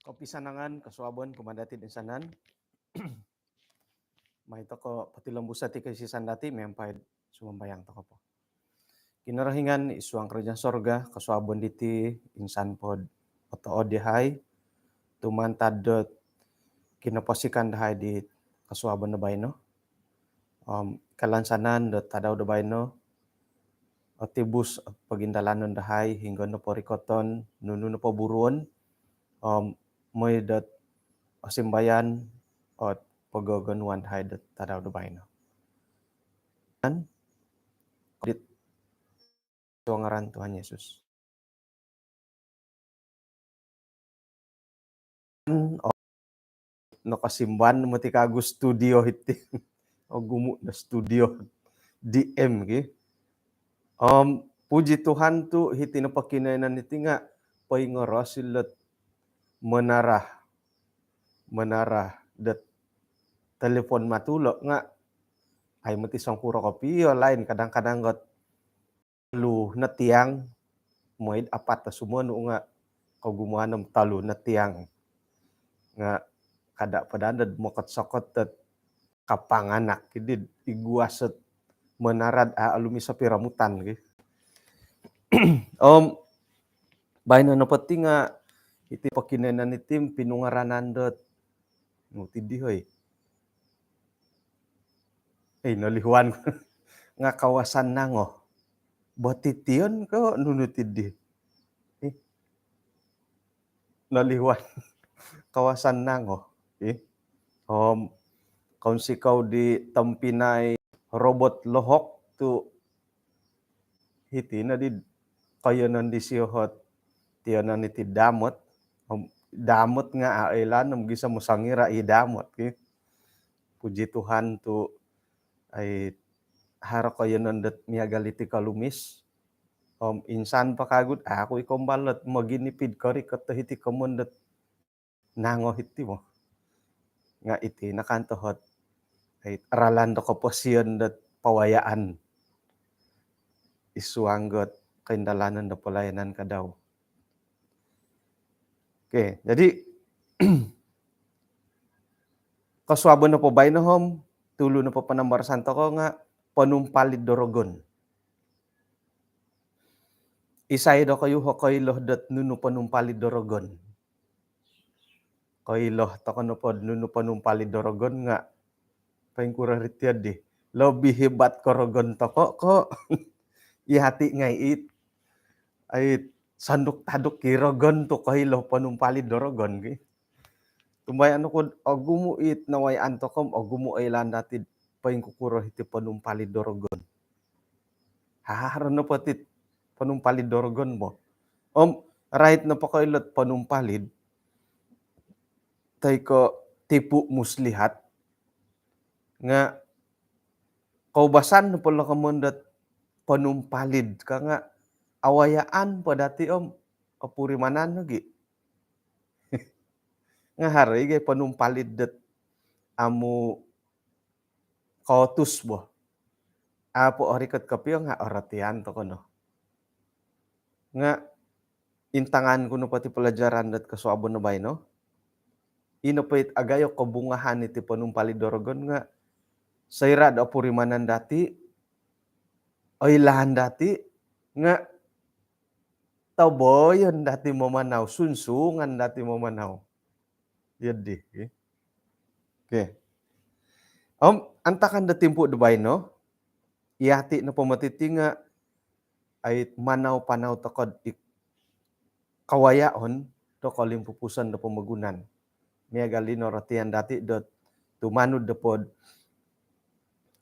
Pisanangan kasuabon kumandatin insanan mahito ko patilambusa ti kaisisan dati mempay sumambayang to ko po. Kinarahingan isuang kerajaan sorga kasuabon diti insan pod otood dihay tumantad dot kinapasikan dahay di kasuabon na bayno. Kalansanan dot tadaw da bayno otibus at pagindalanon dahay hingga no po rikoton nuno no po buruon moy dot simbayan at pagaganuan dahay dot tadaw da bayno. Dit so ngaran Tuhan Yesus. Nakasimban mo ti kago studio iti o gumo na studio DM gi. Puji Tuhan tu hiti na pakinainan iti nga paingarasilot menarah dat telepon matulo nga ay mati sangkuro kopi lain kadang-kadang got lu na tiang moid apat na sumuno nga kagumuanam talo na tiang nga kada padadad mo katsakot at kapanganak kidid iguasat menarad alumi sa piramutan gi. Bahin na pati nga iti pakinenan itim pinungaranan dot ngutidi hoy. Nalihuan nga kawasan nango. Batitiyon ko nunutidi. Nalihuan kawasan nango. Kaun sikaw di tampinay robot lohok tu hiti na di kayanan di siyot tiyanan iti damot. Damot nga ailan gisa mo sangira damot. Puji Tuhan tu ay haro kayanan dat miagaliti kalumis. Insan pa kagud ako ikombalot maginipid kari katahiti kamundat nango hiti mo. Nga iti nakantohot ay aralan do kapasiyon dat pawayaan. Isuanggot kaindalanan do pelayanan kadaw. Okay, jadi kasuabon na po bay na hom, tulo na po panambar santo ko nga panumpalid dorogon. Isay do kayo hokoy lohdat nuno panumpalid dorogon. Koy loh tokono pod nuno panumpalid dorogon nga paingkura ritiad di. Lebih hebat korogon toko ko ihati ngay ay sanduk taduk kirogon to koy loh panumpalid dorogon ki. Tumbay ano ko agumo naway antokom agumo ay landatid paingkukuro iti panumpalid dorogon. Haharan na patit panumpalid dorogon mo. Right na pa kayo lot panumpalid tay ko tipu muslihat nga kaubasan na pala kamundat panumpalid ka nga awayaan pa dati apurimanan lagi. Nga hari gay panumpalid dat amu kautus bo. Apo orikat kapiyo nga oratian to kono. Nga intangan ko no pati pelajaran dat kasuabon na bay no. Inapait agayo kabungahan iti panumpalid dorogon nga sayra da purimanan dati ay lahan dati nga taboyon dati mamanaw sunsungan dati mamanaw. Yadi. Okay. Antakan da timpo da bay no. Iyati na pamatiti nga ay manaw panaw takod kawayaon to kalimpupusan da pamagunan. Miagalino ratian dati dot tumanud da pod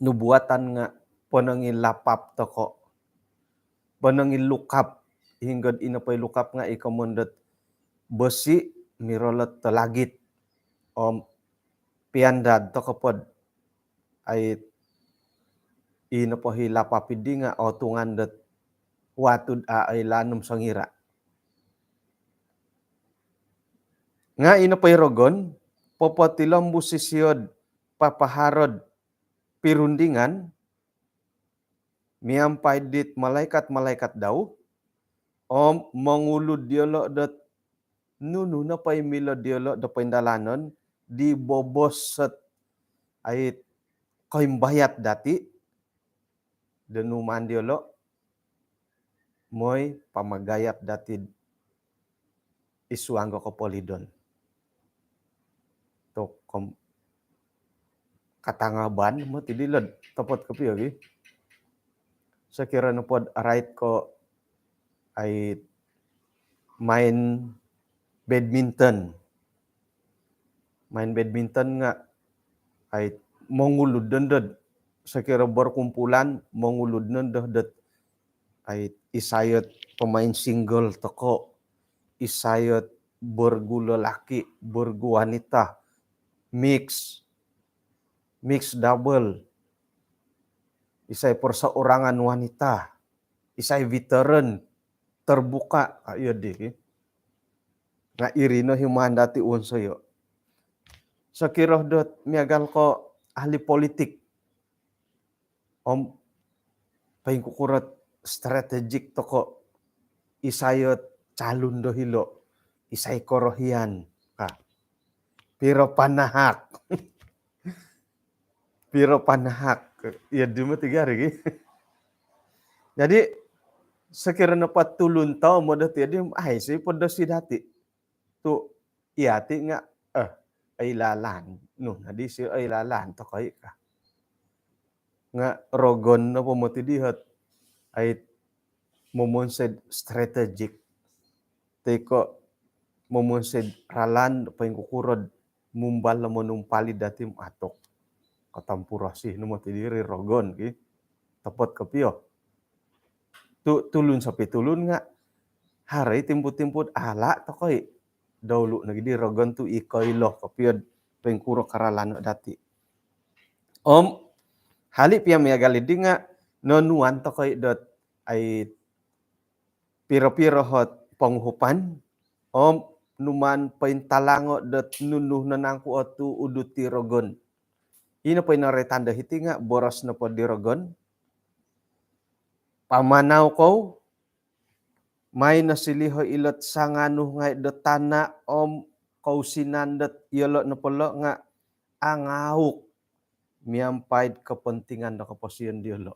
nubuatan nga panangin lapap toko. Panangin lukap hinggad inapay lukap nga ikamundot besi mirolot talagit piandad toko pod ay inapahi lapapidi nga otungan dat watud ay lanum sangira. Nga inapay rogon, popatilambu sisiyod papaharod pirundingan, miampay dit malaikat-malaikat daw, mangulud dialo dat nunu na pay milo diolo da paindalanon di bobos set ay koimbayat dati denuman diolo moy pamagayat dati isuanggo ko polidon. To katangaban mo tidilad tapot kapiyo gi. Sekira no pod right ko ay main badminton. Main badminton nga ay mongulud dended sekira berkumpulan mongulud dended ay isayot pemain single toko isayot bergulalaki berguwanita mix double isay perseorangan wanita isay veteran terbuka ayo di nga irino himandati unsoyo sekira dot miagal ko ahli politik om paingkukurat strategik toko isayot calon dohilo isay korohian ka piro panahak ya dimo tiga ri jadi sekiranya patulun tao mo dati adi ay say podosi dati tu iati nga ay lalan no nadi si ay lalan to kay ka nga rogon na pumuti dihat ay momonsed strategic teko momonsed ralan paingkukurod mumbal mo nung palid dati atok katampurasi no mo tidiri rogon ki tapot kapiyo tulun sa pitulun nga hari timput-timput ala to koy dawlu nagdi rogon tu ikoy lo kapiyo paingkuro karalan dati hali pia miagalidi nga nonuan to koy dot ay piro-piro hot panghupan numan paintalango dot nunuh nanangku otu uduti rogon ino pa naretanda hiti nga boros na po di rogon pamanaw ko may nasiliho ilot sanganu ngay dotana kau sinandat yolo na polo nga angawuk miampaid kepentingan na kaposiyon diolo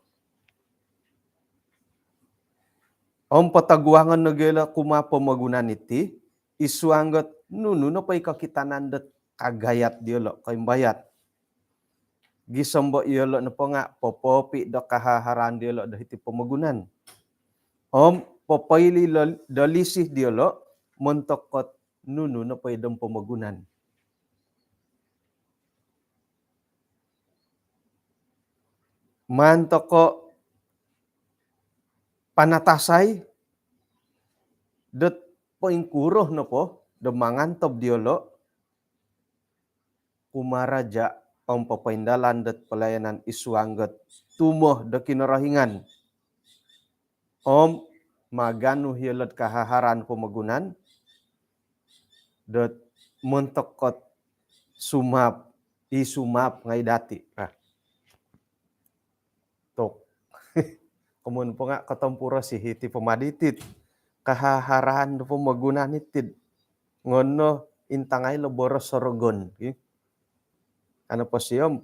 pataguangan na gila kuma pamagunan iti isuanggot nunu na pa'y kakitanandat kagayat diolo kaimbayat gisombo iolo na po nga popopi do kahaharan diolo dahiti pamagunan popayli dalisih diolo montokot nunu na pa'y dong pamagunan mantoko panatasay dot paingkuroh no po demangantob diolo kumaraja papaindalan dat pelayanan isuanggot tumoh da kinarahingan maganu hielot kahaharan pemagunan dot montokot sumap isumap ngay dati tok kumun po nga katampura si hiti pemaditit kahaharan do pemagunan itid ngono intangay lo boros sorogon ano po siyom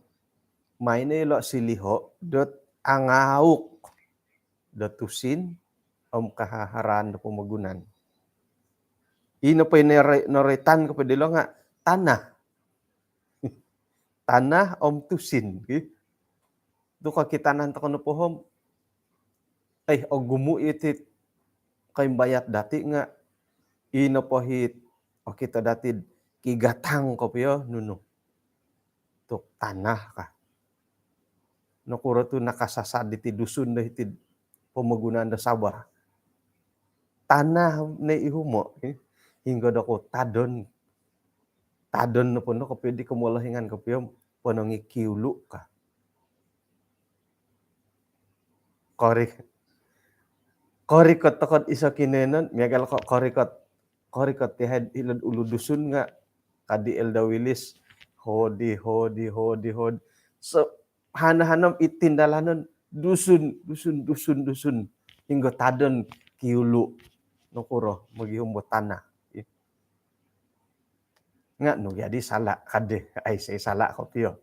maine lo siliho dot angawuk dot tusin kahaharan do pemagunan ino pa noretan ko padilo nga tanah tusin do kakitanan to kono pohom ay gumu itit kaimbayat dati nga ino po hit kita dati kigatang ko piyo nuno to tanah ka nakuro to nakasasad iti dusun da iti pemagunaan da Sabah tanah na ihumo hingga dako tadon na po no kapyo di kumulahingan kapyo panongi kiulu ka korikot tokot isa kinenon miagal ko korikot tihad ilad ulu dusun nga kadi Elda Willis hodi so hanahanam itindalanon dusun hingga tadon kiulu nokuro magihumbo tanah nga no jadi sala kade ay say sala ko piyo.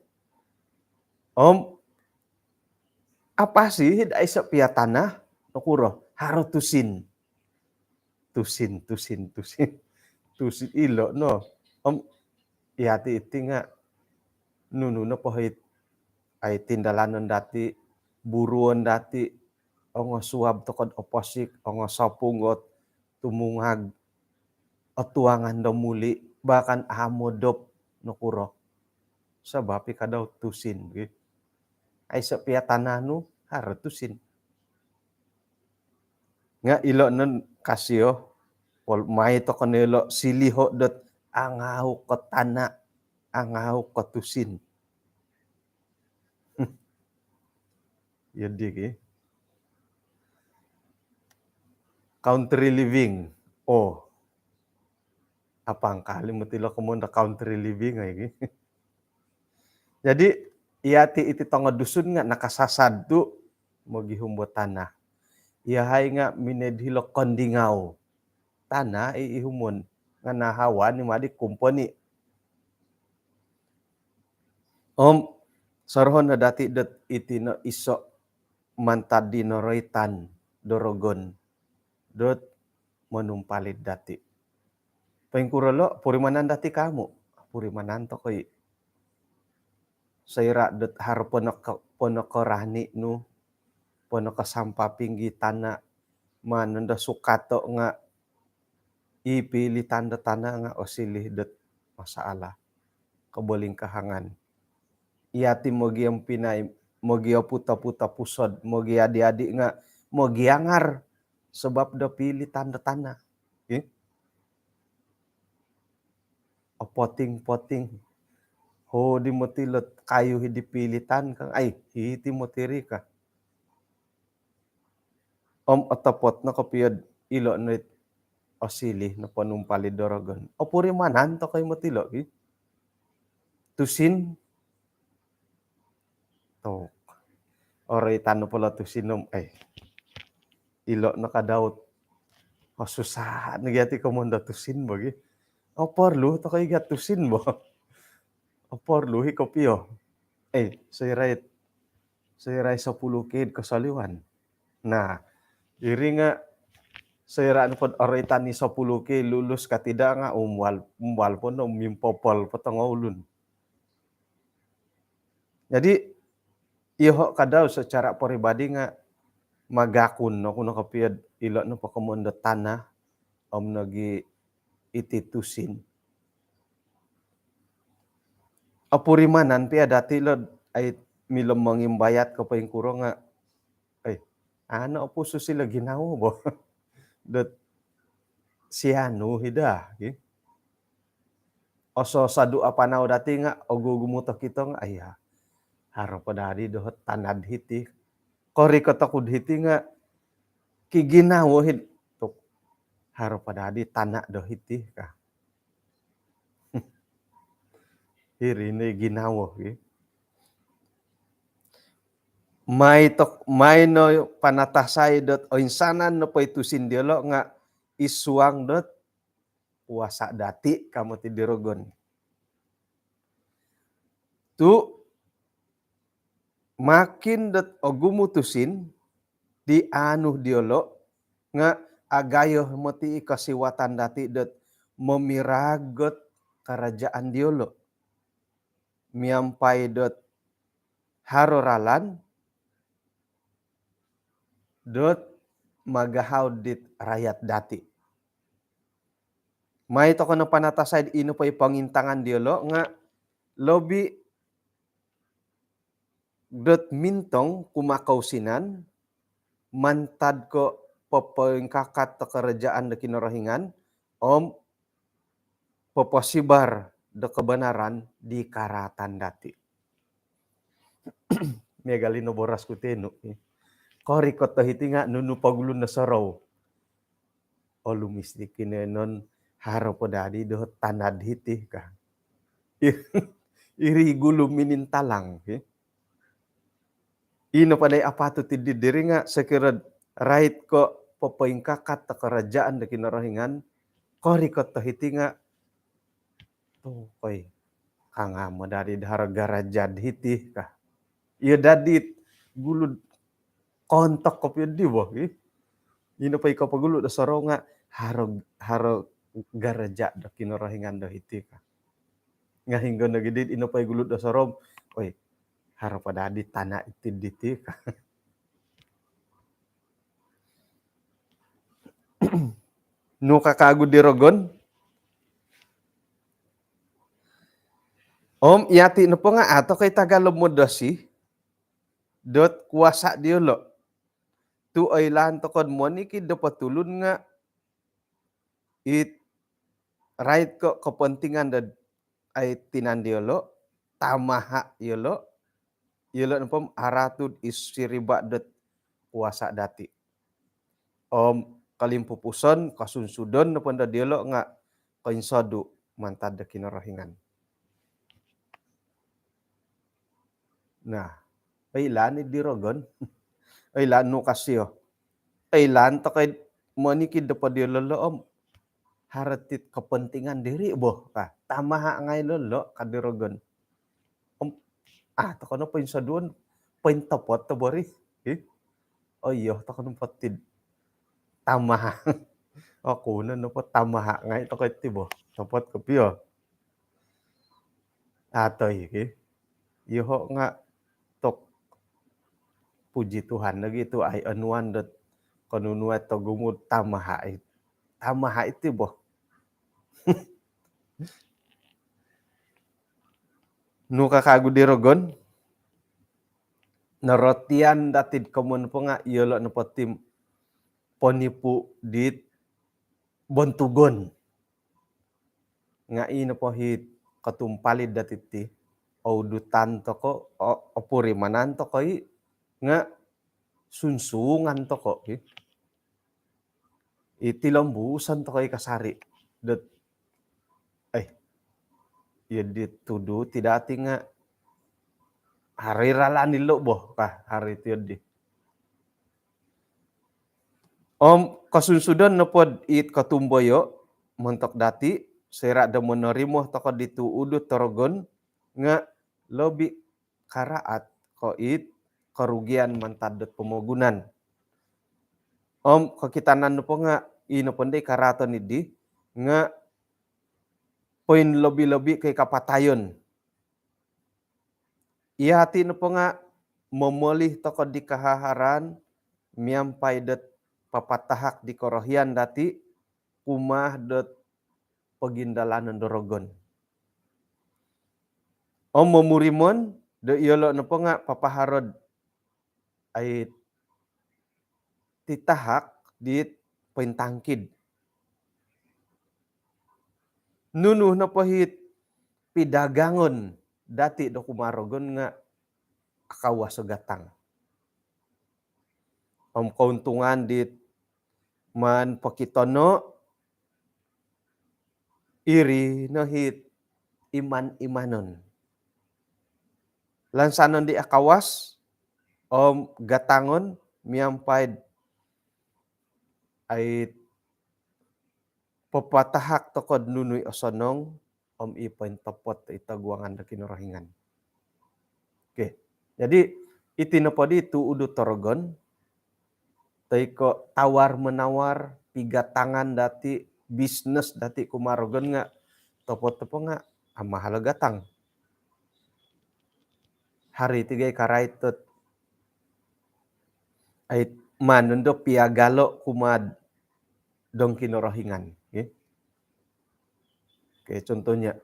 Apa sih ay sa piya tanah nokuro haro tusin. Tusin tusin ilo no. Iyati iti nga nuno na pohit ay tindalanon dati buruon dati ongo suwab tokod oposik ongo sapungot tumungag otuangan daw muli bahkan amodop nokuro sabab ikadaw tusin ay sa piya tanah no haro tusin nga ilo nun kasyo may to kanelo siliho dot angaw ko tana angaw ko tusin. Yadig country living. Apang kalimat ilo kumunda country living ay. Jadi iyati iti tonga dusun nga nakasasad tu magihumbo tanah. Iyahay nga minedhilo kondingaw. Tanah ihumon nga nahawan ni madi kumpani. Sarhon na dati dat iti no iso mantad dinoroitan dorogon dot manumpalit dati. Pengkurolo purimanan dati kamu. Purimanan to koy sayra dot har ponokorani no ponokasampa pinggi tanah mananda sukato nga ipili tanda tanah nga osilih dot masaala kaboling kahangan. Iyati mogi ang pinay mogi puta-puta pusod mogi adi-adi nga mogi angar sebab da pili tanda tanah. Poting-poting ho di motilot kayu hidipilitan kang ay hiti motiri ka. Otapot na kapiyad ilo na osili na panumpali dorogon. Puri manan to kay motilo tusin to oray tano pala tusinom ay ilo na kadaot susah nagyati komanda tusin bagi. Porlu to kay gatusin mo. Porlu hikopyo. Sayray 10 kid kasaliwan. Nah, iri nga sayraan pod oray tani 10 kid lulus katida nga umwal po no mimpopol patangulun. Jadi iho kadaw secara pribadi nga magakun no kuno kapiyad ilo no pakamonda tanah nagi ititusin. Apurimanan piya dati lo ay milom mangimbayat ko pa yung kuro nga ano puso sila ginawa bo. Dot siano hida. Oso sadu apanaw dati nga ogugumutok kitong haro pa dari dohot tanad hiti. Kori katakud hiti nga kiginawa hid tok haro pa dari tanah do hiti ka. Hiri ni ginawa may no panatasay dot o insanan no paitusin dialo nga isuang dot puasa dati kamu ti dirogon. Tu makin dot ogumutusin di anu diolo nga agayo mo ti kasiwatan dati dot memiragot kerajaan diolo. Miampai dot haroralan dot magahaw dit rakyat dati. May to kono panatasay ino pa pangintangan diolo nga lobi dot mintong kumakausinan mantad ko papengkakat to kerajaan da kinorohingan poposibar da kebenaran di karatan dati. Megalino boras kuteno. Kori ko hiti nga nunu pagulun na saraw. Lumis di kinenon haro po dadi dohot tanad hiti ka. Iri gulum minintalang. Ino pa day apato ti didiri nga sekirad right ko papengkakat ta kerajaan da kinorohingan. Kori ko hiti nga tuh koy kanga mo dari haragara jad hitih kah. Iya dadit gulud kontak kopyo di boh ino pay kapagulo da saro nga haro garaja da kinorohingan da hiti ka. Nga hingga na gid ino pay gulo da sarom, oy haro padadi tana itid diti ka. No kakagud di rogon, yati no po nga ato kay Tagalog mo dasi, dot kuasa diolo. Tu ay lan tokod mo ni kid do patulun nga it right ko kepentingan da ay tinandiolo, tamaha yolo, yolo no pom aratud isiriba dot kuasa dati. Kalimpupuson kasunsudon no panda diolo nga kainsadu mantad da kinorohingan. Nah, ay lan di rogon. Ay lan no kasyo. Ay lan to kay manikid da padiolo loom haratit kepentingan diri boh ka. Tamaha ngay lolo kadirogon. To kono painsaduan paintapot to bori. Oh iyo to kono patid tamaha. Ako na no po tamaha ngay to kay tibo. Tapot ko piyo. Atoy Iho nga tok puji Tuhan lagi itu ay anuan dot kanunua to gumud tamaha itu boh. Nu kakagud di rogon narotian datid komun po nga yolo no potim ponipu dit bontugon nga ino po hit katumpalid datiti audutan to ko opurimanan to koy nga sunsungan to ko itilambusan to koy kasari dot ay ditudu tidak ati nga hari rala nilo boh ka hari tiyo di kasunsudan no pod it katumboyo montok dati sera da monorimo to ko ditu udut torogon nga lobi karaat ko it kerugian mantadot pemogunan. Kakitanan no po nga ino ponde karaton idi nga poin lobi-lobi kay kapatayon. Ihati no po nga memolih toko di kahaharan miampay dot papatahak di korohian dati kumah dot pagindalanan dorogon. Memurimon do iolo no po nga papaharod ay titahak di pointangkid. Nunuh na pahit pidagangon dati do kumarogon nga akawa sa gatang. Kauntungan dit man pakitono iri no hit iman-imanon. Lansanon di akawas gatangon miampay ay papatahak tokod nunuy osonong ipain topot itagwangan da kinorohingan. Okay. Jadi itinopodi tu udu torogon ko tawar menawar pigatangan dati bisnis dati kumarogon nga topo-topo nga mahal gatang. Hari tigay karaitot ay manundo piagalo kumad dong kinorohingan. Okay, contohnya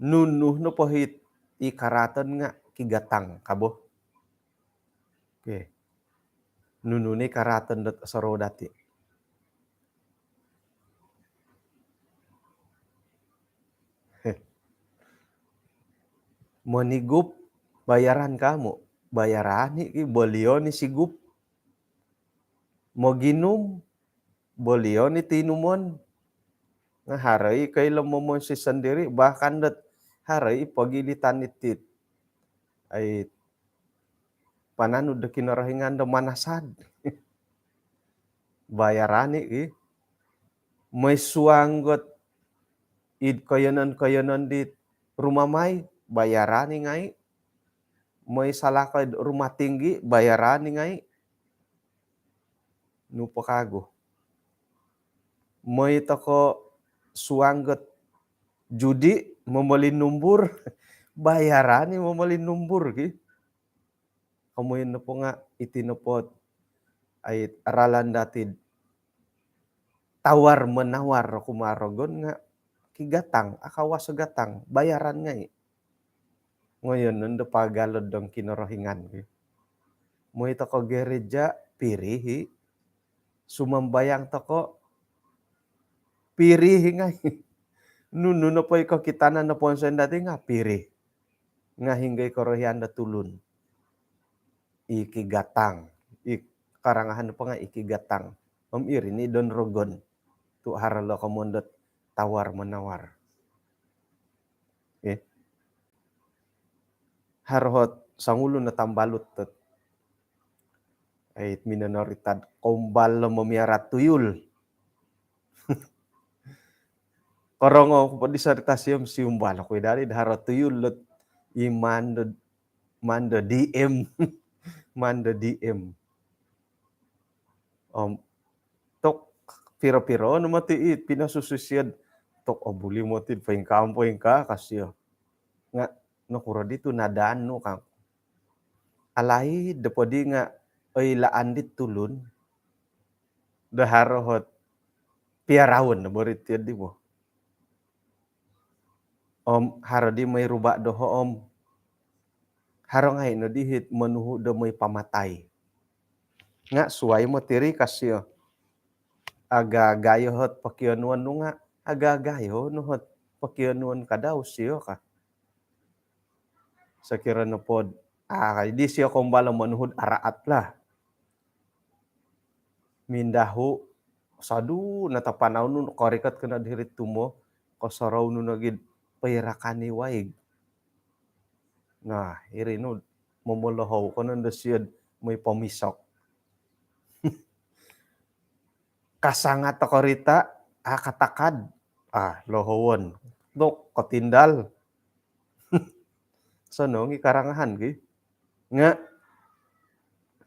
nunuh no pohit ikaratan nga kigatang kabo. Okay. Nunuh ni karatan dot saro dati. Monigup bayaran kamu, bayaran ni bolio ni sigup. Mo ginum bolio ni tinumon. Nga haray kay lamomon si sendiri bahkan dot haray pagilitan itit ay pananud da kinarahingan da manasad. Bayarani may suanggot id kayanan di rumah mai bayaran ngai, may salaka rumah tinggi bayaran ngai, nu pakago. May toko suangget judi memelin numbur bayaran ni memelin numbur ki. Kamuin na po nga itinupot ay aralan dati tawar menawar kumarogon nga kigatang akawas gatang bayaran nga ngayon nando pagalod dong kinorohingan mo ito ko gereja pirihi sumambayang toko pirihi nga nuno na po ikaw kitanan na po sa dati nga piri nga hinggay korohian na tulun ikigatang karangahan pa nga ikigatang iri ni Don Rogon tu haralo kamundot tawar menawar. Harhot sangulo na tambalot tet ay minoritat kombal lo memiara tuyul. Korongo ko disertasium siumbal ko dari haro tuyul lot mando DM mando DM. Tok piro-piro no mati pinasususyad tok obuli mo tin paing ka kasyo. Nga nakura dito nadaan no kang alay depodi nga ay laan dit tulun daharohot piarawon na borit di mo haro di may ruba doho haro ngay no dihit manuhu do may pamatay nga suway mo tiri kasyo aga gayohot pakyanuan no nga aga gayo no hot pakyanuan ka daw siyo ka sa kira no pod di siya kumbala manuhod araat lah mindahu sadu natapanaw nun korikat kana dirit tumo kosaraw nun nagid pairakani waig nah iri no momolohaw ko nun dasyad may pamisok kasangat takorita katakad lohowon dok katindal sanong ikarangahan gi nga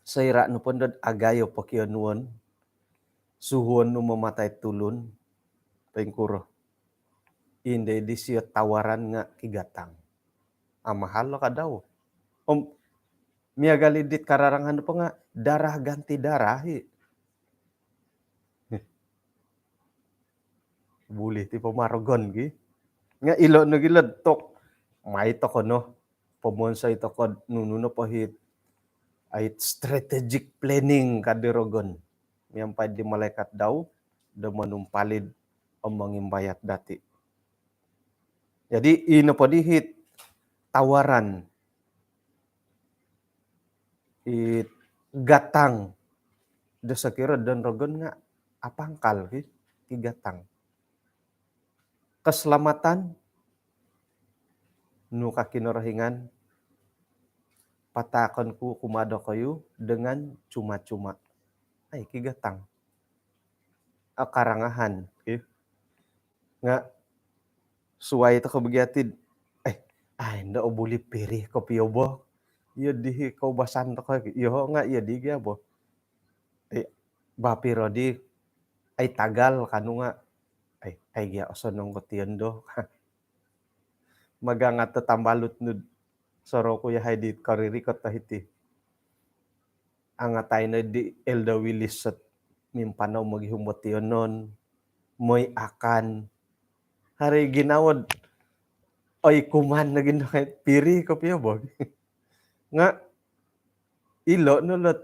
sayra no pondod agayo pakyanuan suhuan no mamatay tulun pengkuro inde di siya tawaran nga kigatang mahal ka daw miagalidit kararangan pa nga darah ganti darah buli ti pamarogon gi nga ilo no gilad tok may to ko no pamonsa ito ko nuno pahit ay strategic planning kadirogon miyampay di malaikat daw da manumpalid ang mangimbayat dati. Jadi ino pa dihit tawaran gatang da sakira dan rogon nga apangkal ki gatang. Keselamatan nu kakinorohingan patakon ku kumado kayo dengan cuma-cuma ay kigatang karangahan nga suway ito kabagyatid ay nda obuli piri ko piyobo iya dihi ko basan to ka iyo nga iya di gyabo bapiro di ay tagal kanu nga ay gya osonong ko tiendo magangat tatambalot nud soro ko yahay di karirikot tahiti angatay na di Elda Willis at mimpanaw maghihumot yonon moy akan hari ginawad ay kuman na ginawad piri ko piyabog nga ilo nulot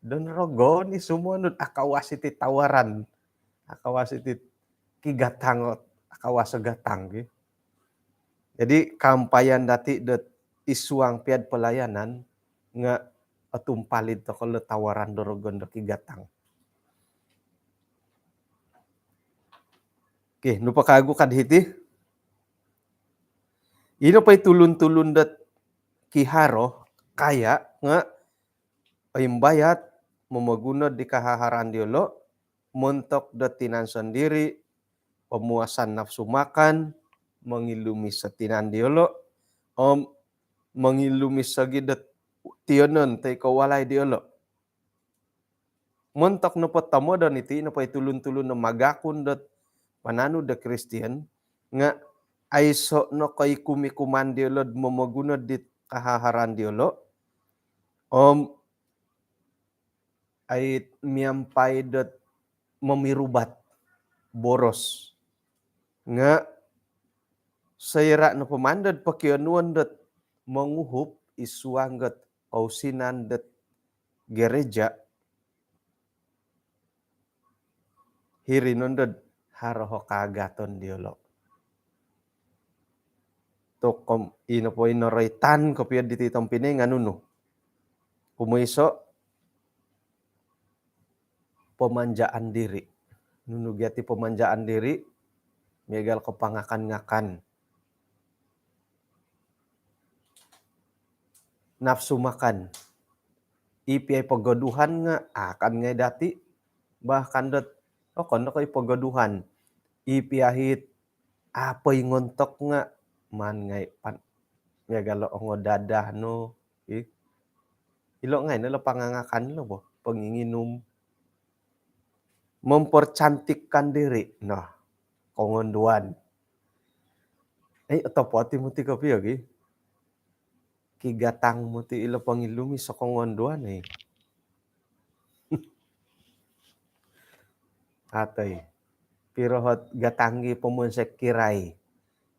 don rogon isumunod akawas iti tawaran akawas iti kigatang akawas gatang jadi kampayan dati dot isuang piad pelayanan nga atumpalid to kalau tawaran dorogon do kigatang. Oke, nupa kago kadhiti. Ino pa'y tulun-tulun dat kiharo kaya nga ayimbayat mamagunod di kahaharan diolo montok dat tinansan diri pemuasan nafsu makan, mangilumi satinan diolo, mangilumi sagidet tionon tay kawalay diolo. Montok no patamo dan iti no pay tulun-tulun no magakun dot mananu da Kristian nga aiso no kay kumikuman diolo momogunod dit kahaharan diolo ay miampay dot mamirubat boros nga sayra no pamandad pakianuan dot manguhup isuanggat kausinan dot gereja hirinundod haroho kagaton diolo. Tokom ino po inoraitan kopya dititong pinay nga nuno. Kumuiso pemanjaan diri. Nuno gyati pemanjaan diri megal kepangakan-ngakan. Nafsu makan. Ipi ay pagaduhan nga akan ngay dati bahkan dot kono kay pagaduhan. Ipi ahit apay ngontok nga man ngay pan megalo ongo dadah no ilo ngay nila pangangakan lo bo panginginom mempercantikkan diri nah kongonduan atopoti mo ti kapi agi kigatang mo ti ilo pangilumi sa kongonduan atay pirohot gatangi pumunsek kiray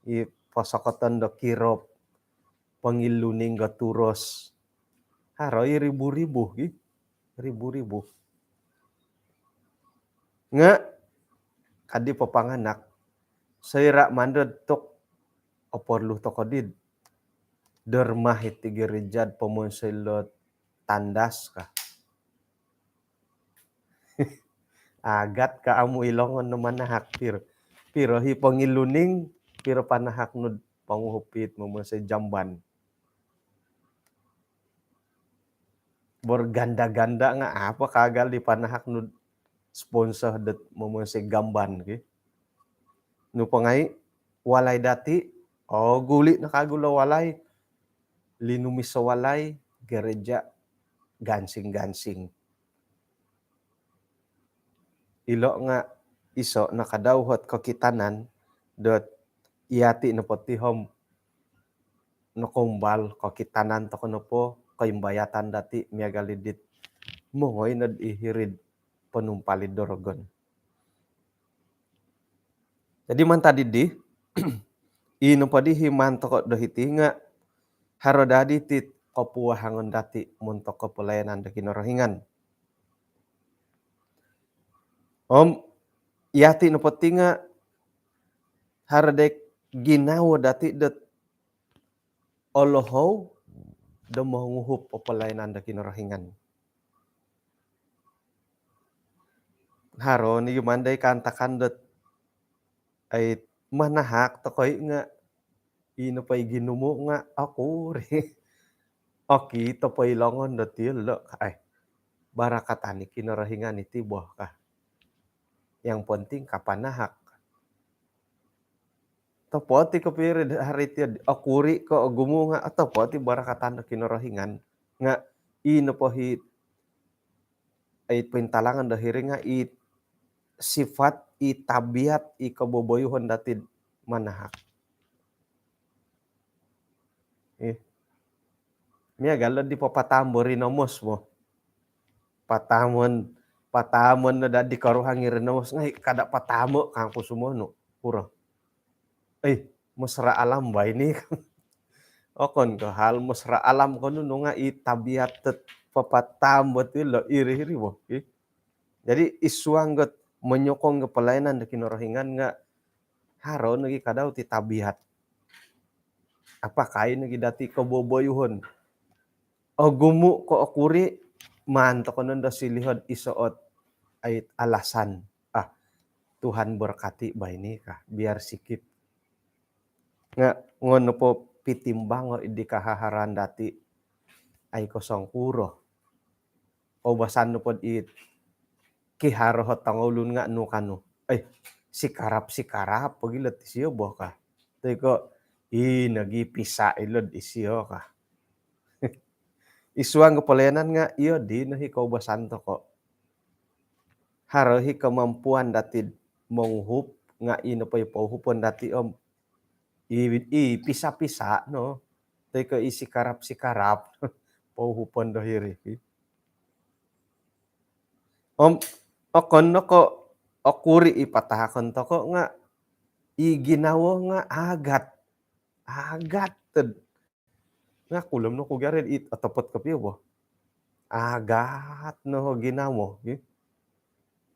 i posokoton do kirop pangiluning gaturos haroy ribu-ribu ribu-ribu nga kadi papanganak sayra mandod tok oporlu tokodid dermah iti gerejad pamonselot tandas ka agat ka amu ilongon no manahak piro hi pangiluning piro panahak nud panguhupit mamonsay jamban berganda-ganda nga apa kagal di panahak nud sponsor det mamonsay gamban no pangay walay dati guli na kagula walay linumis sa walay gereja gansing-gansing ilo nga iso nakadawhot kakitanan dot iati na potihom nakumbal kakitanan to kono po kaimbayatan dati miagalidit mongoy nad ihirid panumpalid dorogon. Jadi man tadi di ino padi himan toko dohiti nga harodadi tit kapuahangon dati muntok kepelayanan da kinorohingan. Yati no pati nga haradek ginawa dati dat olohow da manguhup pelayanan da kinorohingan. Haro ni yumanday kantakan dat ay manahak tokoy nga ino pay ginumo nga ako rin. Oki to pay longon dati lo ay barakatani kinorohingan iti buah ka. Yang penting kapanahak. Tapoti ko pirid haritid akuri ko gumo nga tapoti barakatan kinorohingan nga ino po hit ay pintalangan dahiri nga sifat tabiat kaboboyuhon datid manahak. Miagalad di papatambo rinomos mo. Patamon na dadi karuhangi rinomos ngay kada patamo kang pusumono puro. Mesra alam ba ini? Okon ko hal mesra alam ko nuno nga tabiat papatambo ti lo iri-iri mo. Jadi isuanggot menyokong ke pelayanan da kinorohingan nga haro nagi kadaw ti tabiat. Apa kain nagi dati kaboboyuhon. Gumu ko akuri manto ko nun da silihod isuot ay alasan. Tuhan berkati ba ini ka biar sikip. Nga ngono po pitimbango idi kahaharan dati ay kosong puro. O basan no pod kiharohot tangulun nga no kano. sikarap pagilat isiyo boh ka. Teko nagi pisa ilod isiyo ka. Isuang kepelayanan nga iyo di nahi kaubasan to ko. Harahi kemampuan dati menghup nga ino pa pauhupan dati om pisa-pisa no. Teko sikarap pauhupan dahiri. Om okon no ko okuri ipatahakon to ko nga ginawa nga agat ted nga kulam no ko gared atapot kapiyo bo. Agat no ginamo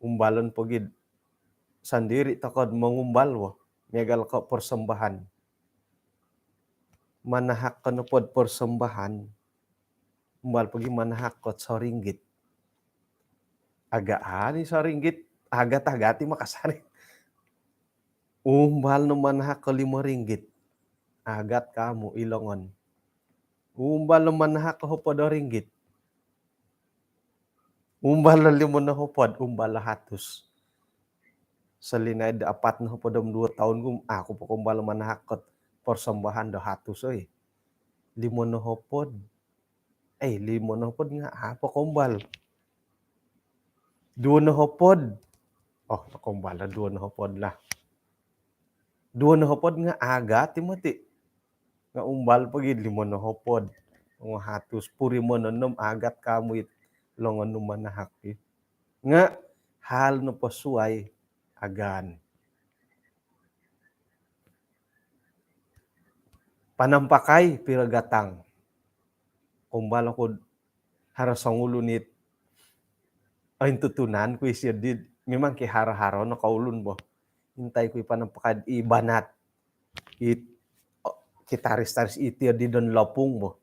umbalan pagid sandiri takod mangumbal wo megal ka persembahan. Manahak ka no pod persembahan umbal pagi manahak kot RM1. Agaan RM1 agat-agati makasari. Umbal no manahak ka RM5 agat kamu ilongon. Umbal no manahak ka hopod RM1 umbal na 5 na hopod umbal 100. Salinay da 4 na hopod 2 tahun gum ako pa kumbal manahak kot persembahan 200 oy. 5 na hopod. 5 na hopod nga apa kumbal. 2 na hopod. Oh, kumbal 2 na hopod lah. 2 na hopod nga agat timati. Nga umbal pagid 5 na hopod. Nga 100 puri mo nom agat kamu longon no manahak. Nga hal no pasuay agan. Panampakay piragatang. Kumbal ako harasang ulunit ay tutunan ko isya did memang ki hara-haro no kaulun bo. Hintay ko panampakad ibanat. Kitaris-taris iti di don lapung bo.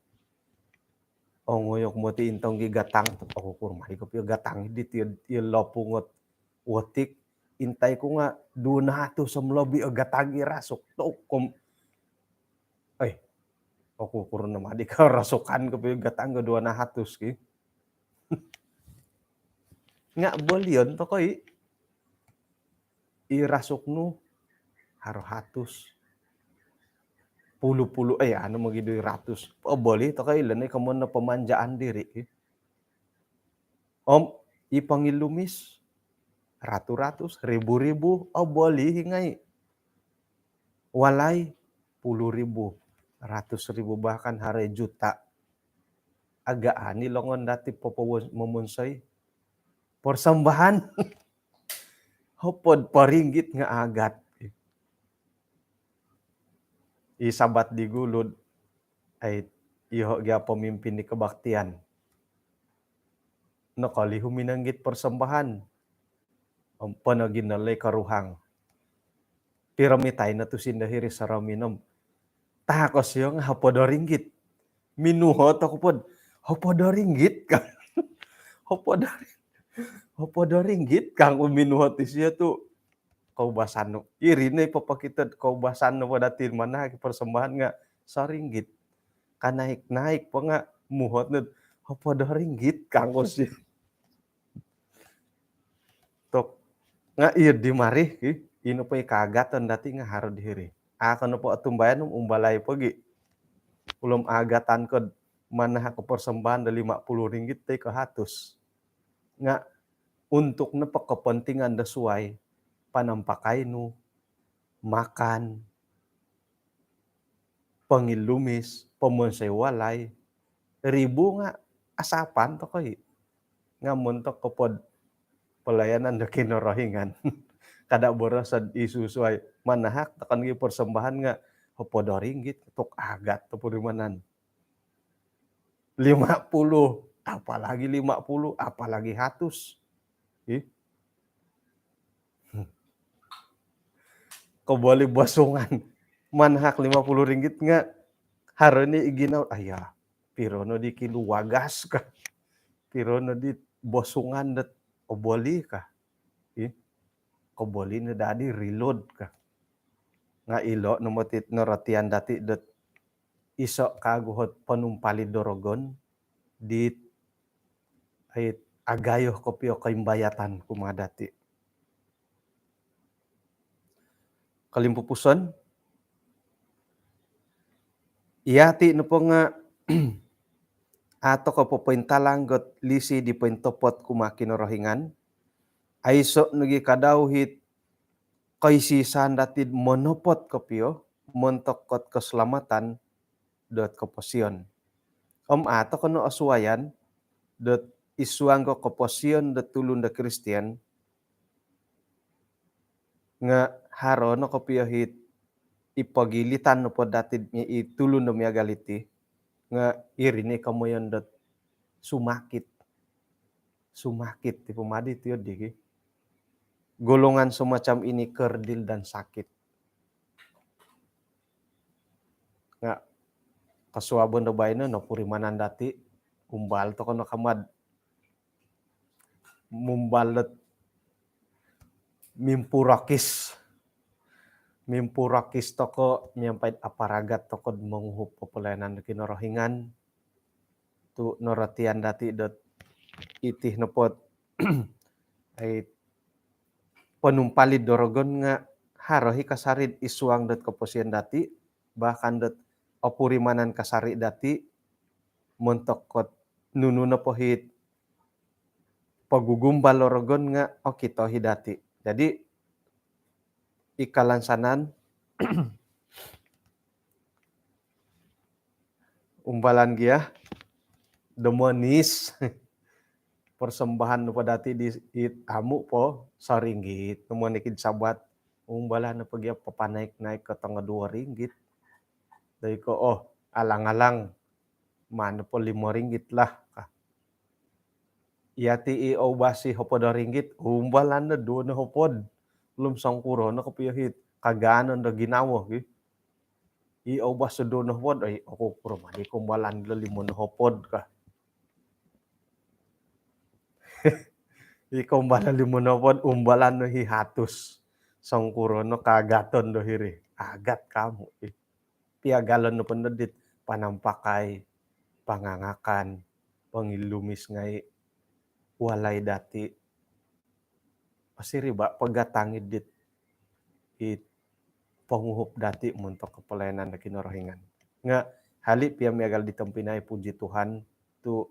O ngoyok mo ti intong gigatang ako kurmay ko piyo gatang di ti lapungot watik intay ko nga 200 sa mlobi gatang irasok to kom ay ako kurun na madi ka rasukan ko piyo gatang 200 ki. Nga bolyon to koy irasok no haro hatus. Pulu-pulu ano magido ratus. O boli to kay ilan kamo na pamanjaan diri. Om ipangilumis ratu-ratus, ribu-ribu, o boli hingay. Walay 10,000, 100,000 bahkan hari juta. Agaan nilongon dati mamunsay. Persembahan. Hopod paringgit nga agat. Isabat di gulod ay iho gya pemimpin ni kebaktian. Nakali huminanggit persembahan. Ang panaginalay karuhang. Piramitay na to sindahiri sa raminom. Takos yung hapodo ringgit. Minuhot ako pod. Hapodo ringgit ka. Hapodo ringgit kang uminuhot siya to. Kaubasan no. Iri na ipapakita kaubasan no pada mana persembahan nga sa ringgit. Kanaik-naik pa nga muhot na hapodo ringgit kang siya. Tok nga iya di mari ino pa ikagatan dati nga haro dihiri. Ako na po atumbayan umbalay pagi. Ulom agatan ko manah ko persembahan da RM50 tay ka hatos. Nga untuk na pagkapentingan da suway panampakay no makan pangilumis pamunsay walay ribu nga asapan to kay nga muntok ko pod pelayanan da kinorohingan. Kada boros sad isusuay manahak takan gi persembahan nga hapodo ringgit tok agat to purimanan. 50, apalagi 50, apalagi 100. Kau boleh basungan manahak RM50 nga harani iginaw aya pirono di kiluwagas ka. Pirono di basungan dat oboli ka. Koboli na dadi reload ka. Nga ilo numotit noratian dati dat iso kaguhot panumpali dorogon di ay agayo ko piyo kaimbayatan kumadati. kalimpupuson. Iyati no po nga ato ko po talanggot lisi di topot kumakinorohingan. Aiso nugi kadauhit kaisisan datid monopot kopyo montokot keselamatan dot keposion. Ato kono asuayan dot isuang ko keposion dot tulun da Kristian nga haro no kopyo hit ipagilitan no po datid nga itulun no miagaliti nga irini kamoyon dot sumakit ti pumadi tiyo digi. Golongan semacam ini kerdil dan sakit. Nga kasuabon do bayno no purimanan dati umbal to kono kamad mumbalet mimpurakis toko miampait aparagat toko menguhup populanan kinorohingan tu noratian dati dot itih nepot ay penumpalid dorogon nga harohi kasarid isuang dot keposian dati bahkan dot opurimanan kasari dati montokot nununa pohit pagugumbal dorogon nga okito hidati. Jadi ikalansanan umbalan gia demonis persembahan nu padati di amu po saringgit numanikid sabat umbalan na pagya papanaik-naik ke tengah 2 ringgit dari ko alang-alang mana po 5 ringgit lah iati obasi hopod ringgit umbalan na do na hopod belum sangkuro na kapiyahit kaganon da ginawo obas do na hopod ay ako puro madi kumbalan 5 na hopod ka ikombalan 5 na hopod umbalan no hihatus sangkuro no kagaton do hiri agat kamu piagalon no pendedit panampakay pangangakan pangilumis ngay walay dati pasiri ba pagatangid dit panguhup dati muntok kepelayanan na kinorohingan nga hali pia miagal ditempinay puji Tuhan tu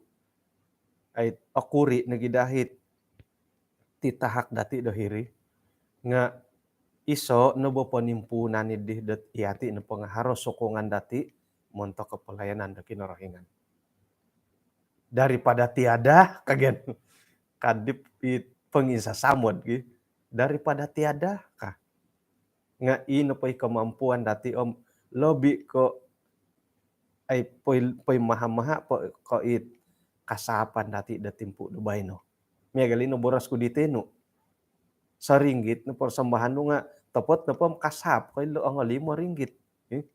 ay akuri nagidahit titahak dati dohiri nga iso no bo panimpunan idih dot iati no pangaharos sokongan dati montok kepelayanan da kinorohingan daripada tiada kagen kadip pengisa samod daripada tiada kah nga ino pay kemampuan dati lobi ko ay poy maha-maha ko kasapan dati datimpu do bayno miagali no boras ko diteno saringgit no persembahan no nga tepot na pom kasap ko lo ang 5 ringgit 50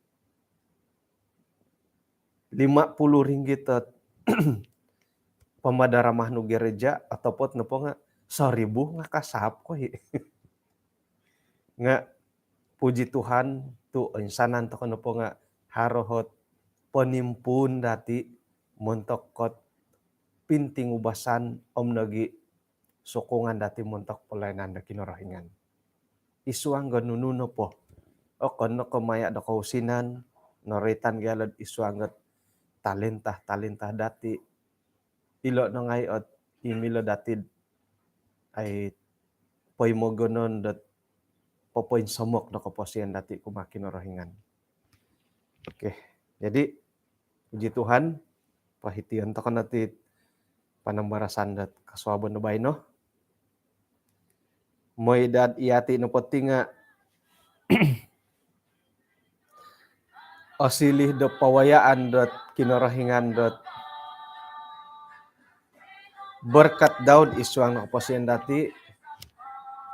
ringgit at pemadaramah nu gereja atau na po nga 1,000 nga kasap ko nga puji Tuhan tu insanan to kono po nga harohot penimpun dati montokot pinting ubasan nagi sokongan dati montok pelayanan da kinorohingan isuang ganununo po kono kumaya da kausinan noritan galad isuang talenta dati ilo na ngayot imilo dati ay poy mogonon dot popoin somok na keposian dati kumakinorohingan. Oke, jadi puji Tuhan pahitian to kanati panambarasan dat kasuabon no bayno. Moy dad iati no potinga osilih do pawayaan dot kinorohingan dot berkat daud isuang no keposian dati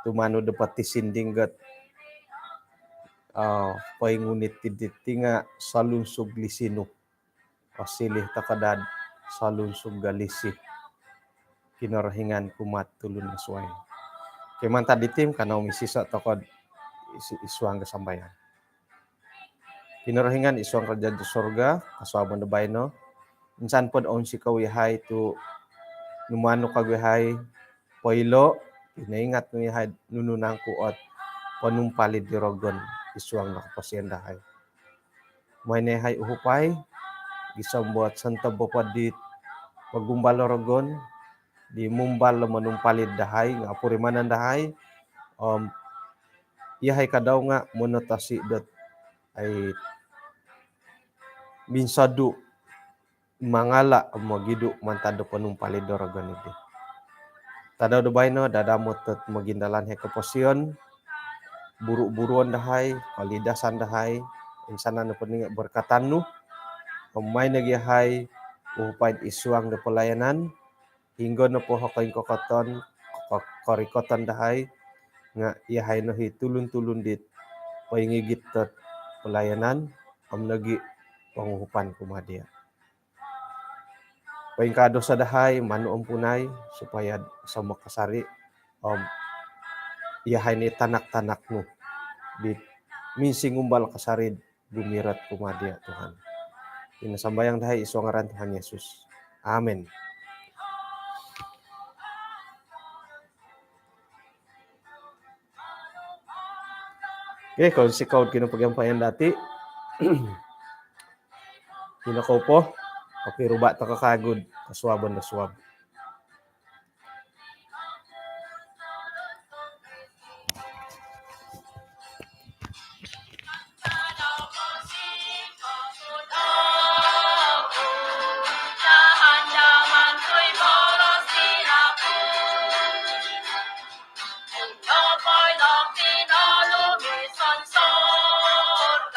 tumanu dapat tisinding gat paingunit tiditinga salunsug lisino pasilih takadad salunsug galisi kinorohingan kumat tulun nasuay keman tadi tim kana umisisa tokod isuang kesambayan kinorohingan isuang kerajaan di sorga kasuabon da bayno insan pod on si kawihay tu numano kagwihay poilo inaingat nuyahay nununang kuot panumpalid di rogon isuang na kapasyan dahay. May nehay uhupay, gisambuat Santa Bapadit, pagumbal orogon, di mumbal manumpalid dahay, nga apurimanan dahay, iyahay kadaw nga monotasi dot ay minsadu mangala magidu mantado panumpalid orogon iti. Tadaw dubay no, dadamot at magindalan he kapasyon, buru-buruan dahay, kalidasan dahay, insana na pening berkatan no, may nagyahay, upay isuang na pelayanan, hinggo na po hakain kokoton, korikoton dahay, nga iyahay no tulun-tulun dit, paingigit at pelayanan, nagi panguhupan kumadya. Paingkado sa dahay, manuong punay, supaya sa makasari, iyahay ni tanak-tanak no, dit minsing umbal kasarid, bumirat kumadya Tuhan. Inasambayang dahay iso ngaran Tuhan Yesus. Amen. Okay, kung si Kaud kinapagiampayan dati, kinako po, okay, ruba ta kakagod, kasuwaban na suwab.